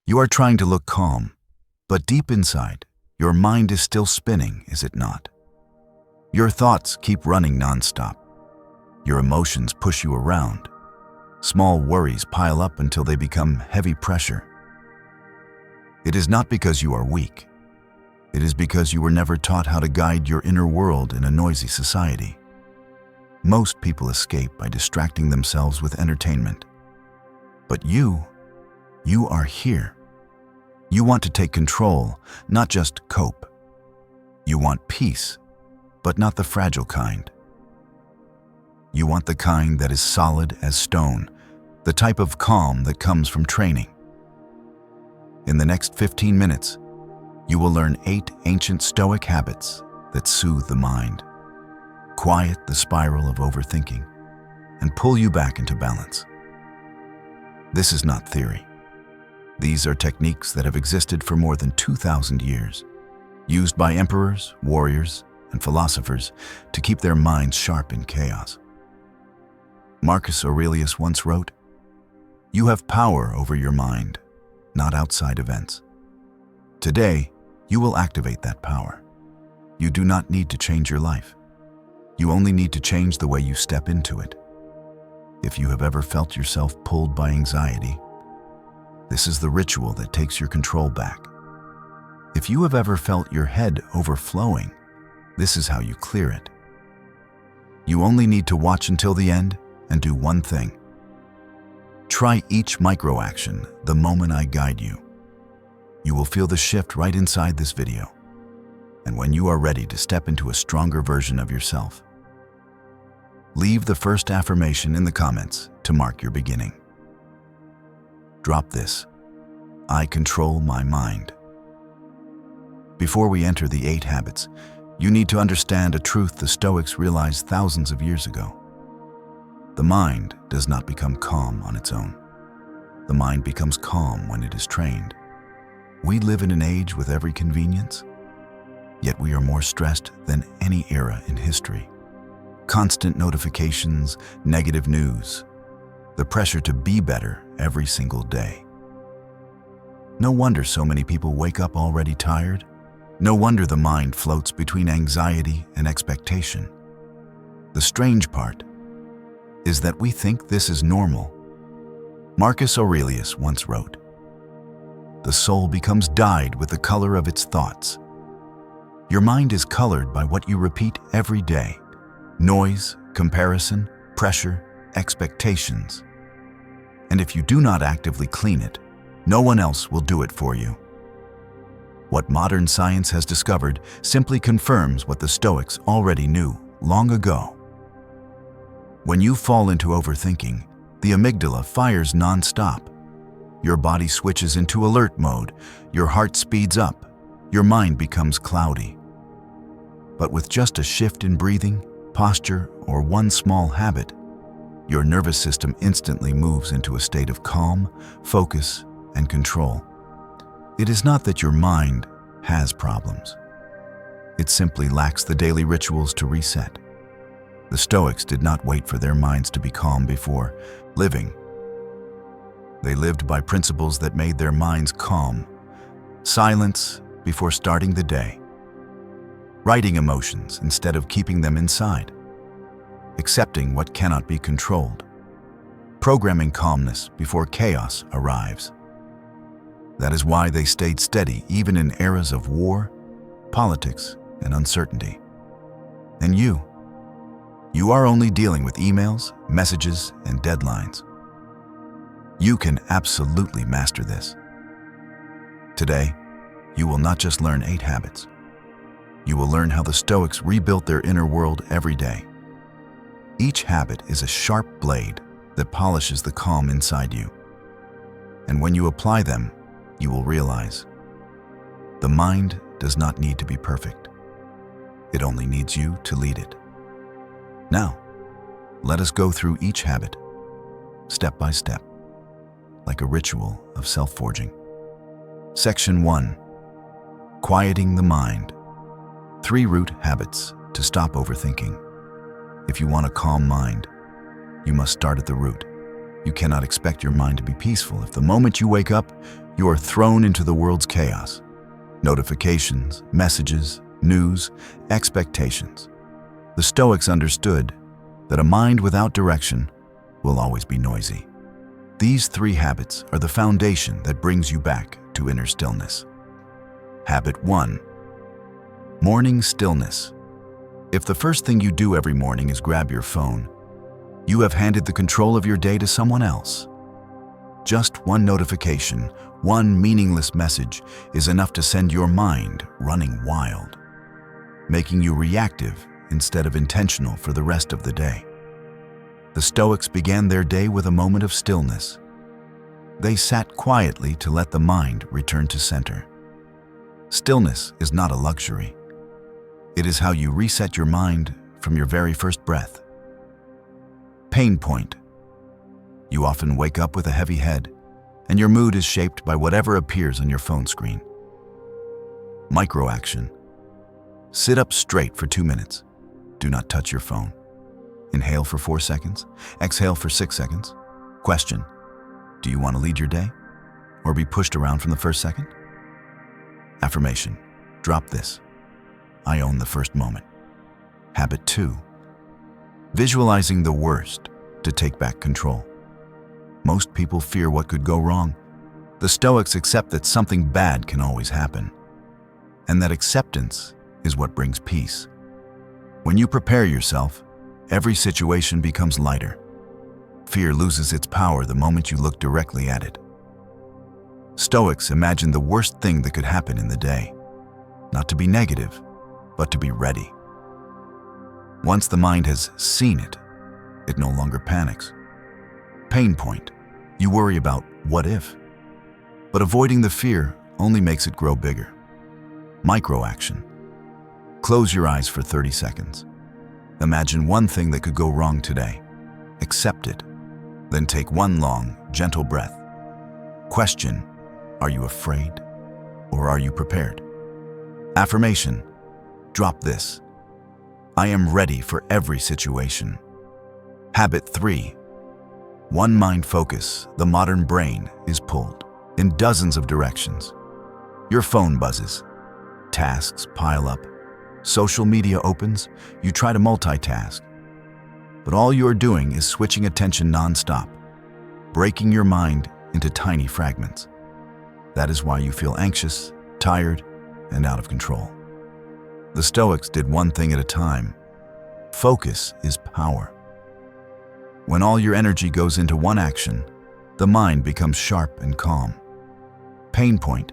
You are trying to look calm, but deep inside, your mind is still spinning, is it not? Your thoughts keep running nonstop. Your emotions push you around. Small worries pile up until they become heavy pressure. It is not because you are weak. It is because you were never taught how to guide your inner world in a noisy society. Most people escape by distracting themselves with entertainment. But you are here. You want to take control, not just cope. You want peace, but not the fragile kind. You want the kind that is solid as stone, the type of calm that comes from training. In the next 15 minutes, you will learn 8 ancient Stoic habits that soothe the mind, quiet the spiral of overthinking, and pull you back into balance. This is not theory. These are techniques that have existed for more than 2,000 years, used by emperors, warriors, and philosophers to keep their minds sharp in chaos. Marcus Aurelius once wrote, "You have power over your mind, not outside events." Today, you will activate that power. You do not need to change your life. You only need to change the way you step into it. If you have ever felt yourself pulled by anxiety, this is the ritual that takes your control back. If you have ever felt your head overflowing, this is how you clear it. You only need to watch until the end and do one thing. Try each micro-action the moment I guide you. You will feel the shift right inside this video, and when you are ready to step into a stronger version of yourself. Leave the first affirmation in the comments to mark your beginning. Drop this: I control my mind. Before we enter the 8 habits, you need to understand a truth the Stoics realized thousands of years ago. The mind does not become calm on its own. The mind becomes calm when it is trained. We live in an age with every convenience, yet we are more stressed than any era in history. Constant notifications, negative news, the pressure to be better every single day. No wonder so many people wake up already tired. No wonder the mind floats between anxiety and expectation. The strange part is that we think this is normal. Marcus Aurelius once wrote, "The soul becomes dyed with the color of its thoughts." Your mind is colored by what you repeat every day. Noise, comparison, pressure, expectations. And if you do not actively clean it, no one else will do it for you. What modern science has discovered simply confirms what the Stoics already knew long ago. When you fall into overthinking, the amygdala fires non-stop. Your body switches into alert mode, your heart speeds up, your mind becomes cloudy. But with just a shift in breathing, posture, or one small habit, your nervous system instantly moves into a state of calm, focus, and control. It is not that your mind has problems. It simply lacks the daily rituals to reset. The Stoics did not wait for their minds to be calm before living. They lived by principles that made their minds calm. Silence before starting the day. Writing emotions instead of keeping them inside. Accepting what cannot be controlled. Programming calmness before chaos arrives. That is why they stayed steady even in eras of war, politics, and uncertainty. And you are only dealing with emails, messages, and deadlines. You can absolutely master this. Today, you will not just learn 8 habits. You will learn how the Stoics rebuilt their inner world every day. Each habit is a sharp blade that polishes the calm inside you. And when you apply them, you will realize the mind does not need to be perfect. It only needs you to lead it. Now, let us go through each habit, step by step, like a ritual of self-forging. Section 1. Quieting the mind. 3 root habits to stop overthinking. If you want a calm mind, you must start at the root. You cannot expect your mind to be peaceful if the moment you wake up, you are thrown into the world's chaos. Notifications, messages, news, expectations. The Stoics understood that a mind without direction will always be noisy. These 3 habits are the foundation that brings you back to inner stillness. Habit 1. Morning stillness. If the first thing you do every morning is grab your phone, you have handed the control of your day to someone else. Just one notification, one meaningless message is enough to send your mind running wild, making you reactive instead of intentional for the rest of the day. The Stoics began their day with a moment of stillness. They sat quietly to let the mind return to center. Stillness is not a luxury. It is how you reset your mind from your very first breath. Pain point. You often wake up with a heavy head, and your mood is shaped by whatever appears on your phone screen. Micro action. Sit up straight for 2 minutes. Do not touch your phone. Inhale for 4 seconds. Exhale for 6 seconds. Question: do you want to lead your day or be pushed around from the first second? Affirmation. Drop this. I own the first moment. Habit 2. Visualizing the worst to take back control. Most people fear what could go wrong. The Stoics accept that something bad can always happen, and that acceptance is what brings peace. When you prepare yourself, every situation becomes lighter. Fear loses its power the moment you look directly at it. Stoics imagine the worst thing that could happen in the day, not to be negative, but to be ready. Once the mind has seen it, it no longer panics. Pain point. You worry about what if, but avoiding the fear only makes it grow bigger. Micro action. Close your eyes for 30 seconds. Imagine one thing that could go wrong today. Accept it. Then take one long, gentle breath. Question: are you afraid or are you prepared? Affirmation. Drop this. I am ready for every situation. Habit 3. One mind focus. The modern brain is pulled in dozens of directions. Your phone buzzes. Tasks pile up. Social media opens. You try to multitask. But all you're doing is switching attention nonstop, breaking your mind into tiny fragments. That is why you feel anxious, tired, and out of control. The Stoics did one thing at a time. Focus is power. When all your energy goes into one action, the mind becomes sharp and calm. Pain point.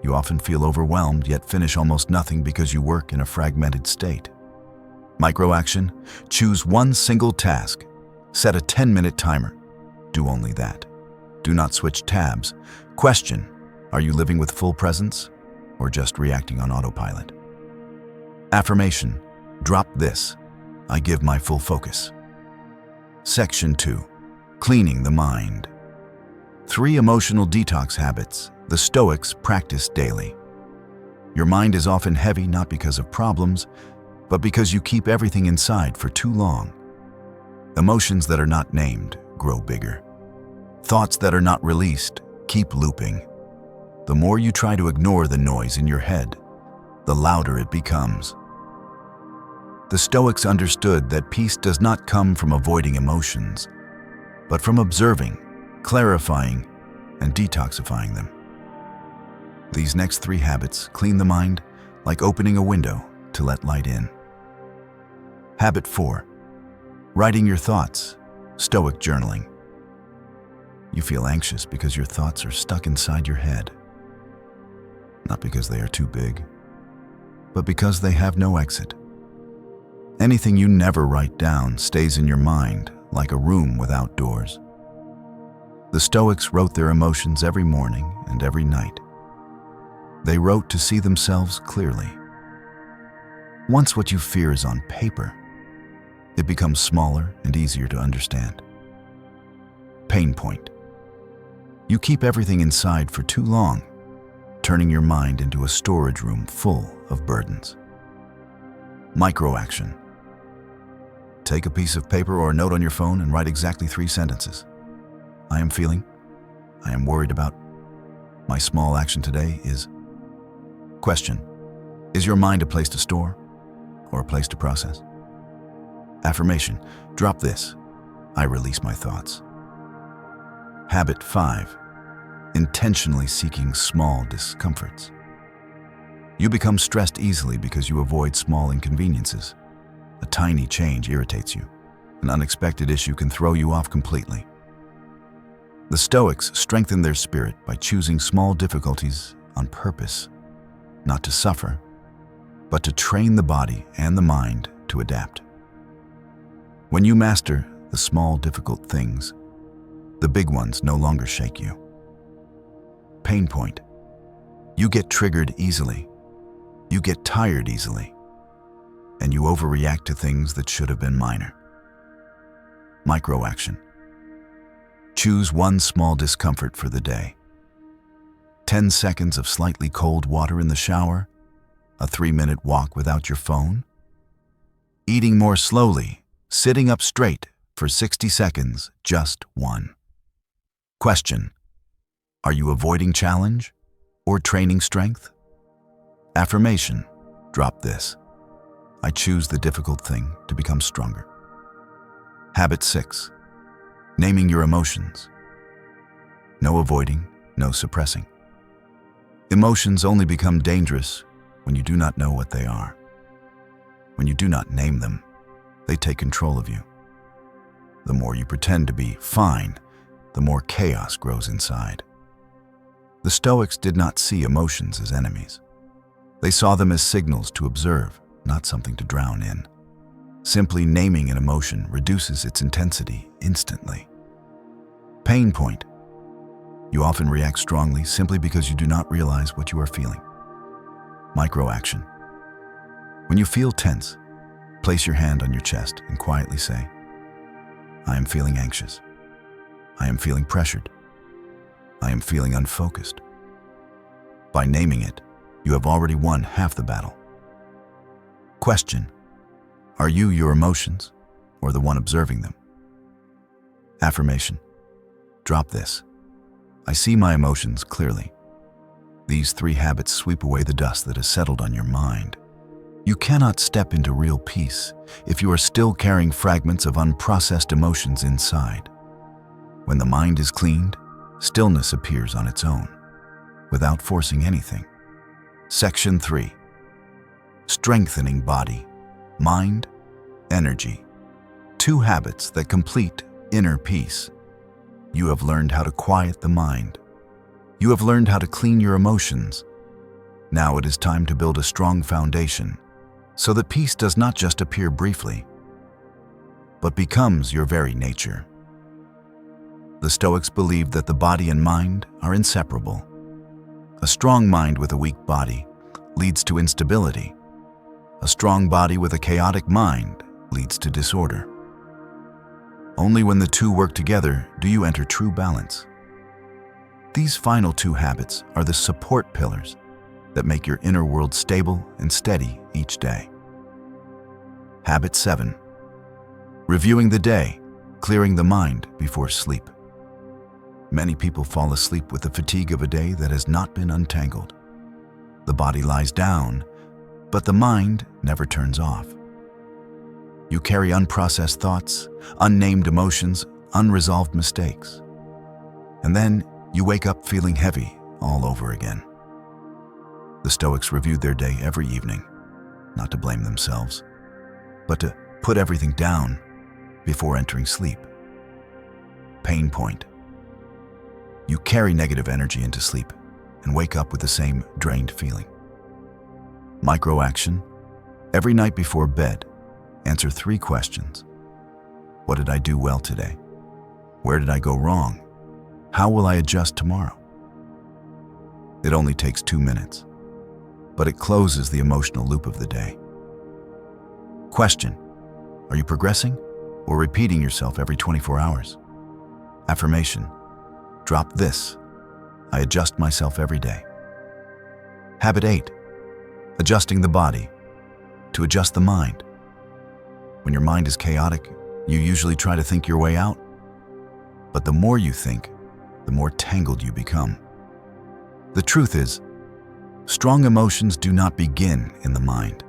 You often feel overwhelmed yet finish almost nothing because you work in a fragmented state. Micro action. Choose one single task. Set a 10-minute timer. Do only that. Do not switch tabs. Question: are you living with full presence or just reacting on autopilot? Affirmation. Drop this. I give my full focus. Section 2. Cleaning the mind. 3 emotional detox habits the Stoics practice daily. Your mind is often heavy not because of problems, but because you keep everything inside for too long. Emotions that are not named grow bigger. Thoughts that are not released keep looping. The more you try to ignore the noise in your head, the louder it becomes. The Stoics understood that peace does not come from avoiding emotions, but from observing, clarifying, and detoxifying them. These next 3 habits clean the mind like opening a window to let light in. Habit 4. Writing your thoughts. Stoic journaling. You feel anxious because your thoughts are stuck inside your head. Not because they are too big, but because they have no exit. Anything you never write down stays in your mind like a room without doors. The Stoics wrote their emotions every morning and every night. They wrote to see themselves clearly. Once what you fear is on paper, it becomes smaller and easier to understand. Pain point. You keep everything inside for too long, turning your mind into a storage room full of burdens. Micro action. Take a piece of paper or a note on your phone and write exactly 3 sentences. I am feeling. I am worried about. My small action today is. Question: is your mind a place to store or a place to process? Affirmation: drop this. I release my thoughts. Habit 5. Intentionally seeking small discomforts. You become stressed easily because you avoid small inconveniences. A tiny change irritates you. An unexpected issue can throw you off completely. The Stoics strengthened their spirit by choosing small difficulties on purpose, not to suffer, but to train the body and the mind to adapt. When you master the small, difficult things, the big ones no longer shake you. Pain point: you get triggered easily, you get tired easily, and you overreact to things that should have been minor. Micro action: choose one small discomfort for the day. 10 seconds of slightly cold water in the shower, a 3-minute walk without your phone, eating more slowly, sitting up straight for 60 seconds, just one. Question: are you avoiding challenge or training strength? Affirmation: drop this. I choose the difficult thing to become stronger. Habit 6. Naming your emotions. No avoiding, no suppressing. Emotions only become dangerous when you do not know what they are. When you do not name them, they take control of you. The more you pretend to be fine, the more chaos grows inside. The Stoics did not see emotions as enemies. They saw them as signals to observe, not something to drown in. Simply naming an emotion reduces its intensity instantly. Pain point: you often react strongly simply because you do not realize what you are feeling. Micro action: when you feel tense, place your hand on your chest and quietly say, I am feeling anxious. I am feeling pressured. I am feeling unfocused. By naming it, you have already won half the battle. Question: are you your emotions or the one observing them? Affirmation: drop this. I see my emotions clearly. These 3 habits sweep away the dust that has settled on your mind. You cannot step into real peace if you are still carrying fragments of unprocessed emotions inside. When the mind is cleaned, stillness appears on its own, without forcing anything. Section 3. Strengthening body, mind, energy. 2 habits that complete inner peace. You have learned how to quiet the mind. You have learned how to clean your emotions. Now it is time to build a strong foundation so that peace does not just appear briefly, but becomes your very nature. The Stoics believed that the body and mind are inseparable. A strong mind with a weak body leads to instability. A strong body with a chaotic mind leads to disorder. Only when the 2 work together do you enter true balance. These final 2 habits are the support pillars that make your inner world stable and steady each day. Habit 7. Reviewing the day, clearing the mind before sleep. Many people fall asleep with the fatigue of a day that has not been untangled. The body lies down, but the mind never turns off. You carry unprocessed thoughts, unnamed emotions, unresolved mistakes. And then you wake up feeling heavy all over again. The Stoics reviewed their day every evening, not to blame themselves, but to put everything down before entering sleep. Pain point: you carry negative energy into sleep and wake up with the same drained feeling. Micro action: every night before bed, answer 3 questions. What did I do well today? Where did I go wrong? How will I adjust tomorrow? It only takes 2 minutes, but it closes the emotional loop of the day. Question: are you progressing or repeating yourself every 24 hours? Affirmation: drop this. I adjust myself every day. Habit 8. Adjusting the body to adjust the mind. When your mind is chaotic, you usually try to think your way out. But the more you think, the more tangled you become. The truth is, strong emotions do not begin in the mind.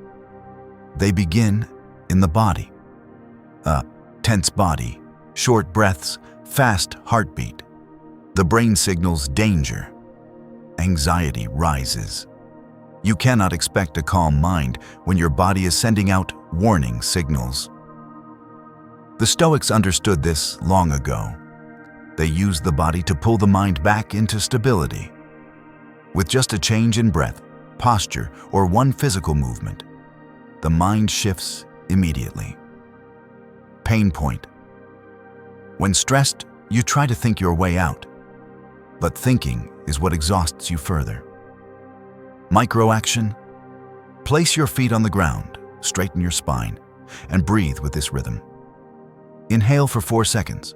They begin in the body. A tense body, short breaths, fast heartbeat. The brain signals danger. Anxiety rises. You cannot expect a calm mind when your body is sending out warning signals. The Stoics understood this long ago. They used the body to pull the mind back into stability. With just a change in breath, posture, or one physical movement, the mind shifts immediately. Pain point. When stressed, you try to think your way out, but thinking is what exhausts you further. Micro action. Place your feet on the ground, straighten your spine, and breathe with this rhythm. Inhale for 4 seconds.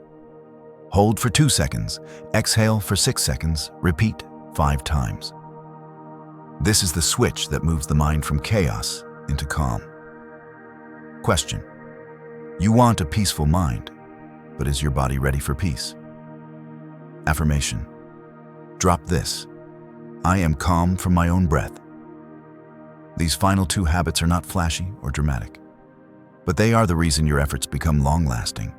Hold for 2 seconds. Exhale for 6 seconds. Repeat 5 times. This is the switch that moves the mind from chaos into calm. Question. You want a peaceful mind, but is your body ready for peace? Affirmation. Drop this. I am calm from my own breath. These final 2 habits are not flashy or dramatic, but they are the reason your efforts become long-lasting.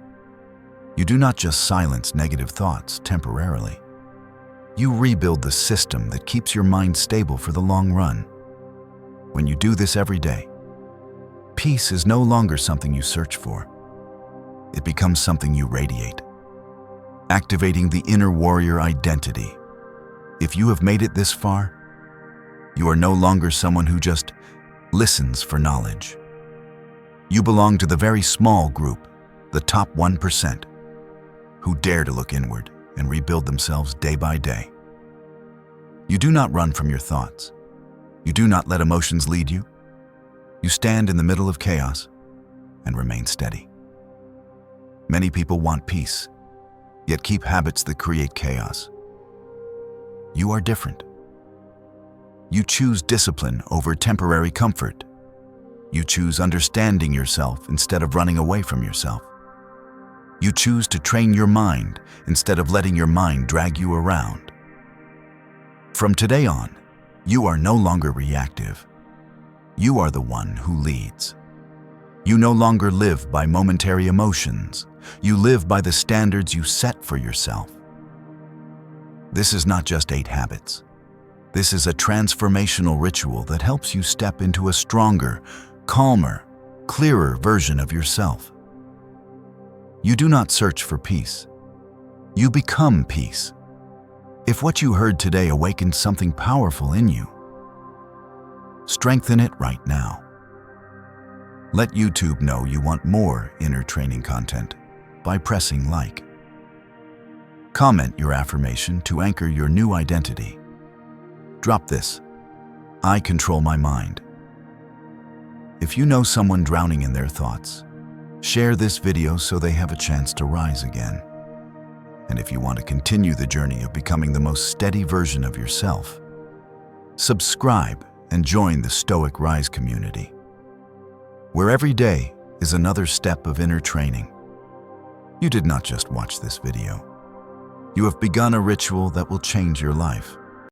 You do not just silence negative thoughts temporarily. You rebuild the system that keeps your mind stable for the long run. When you do this every day, peace is no longer something you search for. It becomes something you radiate, activating the inner warrior identity. If you have made it this far, you are no longer someone who just listens for knowledge. You belong to the very small group, the top 1%, who dare to look inward and rebuild themselves day by day. You do not run from your thoughts. You do not let emotions lead you. You stand in the middle of chaos and remain steady. Many people want peace, yet keep habits that create chaos. You are different. You choose discipline over temporary comfort. You choose understanding yourself instead of running away from yourself. You choose to train your mind instead of letting your mind drag you around. From today on, you are no longer reactive. You are the one who leads. You no longer live by momentary emotions. You live by the standards you set for yourself. This is not just 8 habits. This is a transformational ritual that helps you step into a stronger, calmer, clearer version of yourself. You do not search for peace. You become peace. If what you heard today awakened something powerful in you, strengthen it right now. Let YouTube know you want more inner training content by pressing like. Comment your affirmation to anchor your new identity. Drop this. I control my mind. If you know someone drowning in their thoughts, share this video so they have a chance to rise again. And if you want to continue the journey of becoming the most steady version of yourself, subscribe and join the Stoic Rise community, where every day is another step of inner training. You did not just watch this video. You have begun a ritual that will change your life.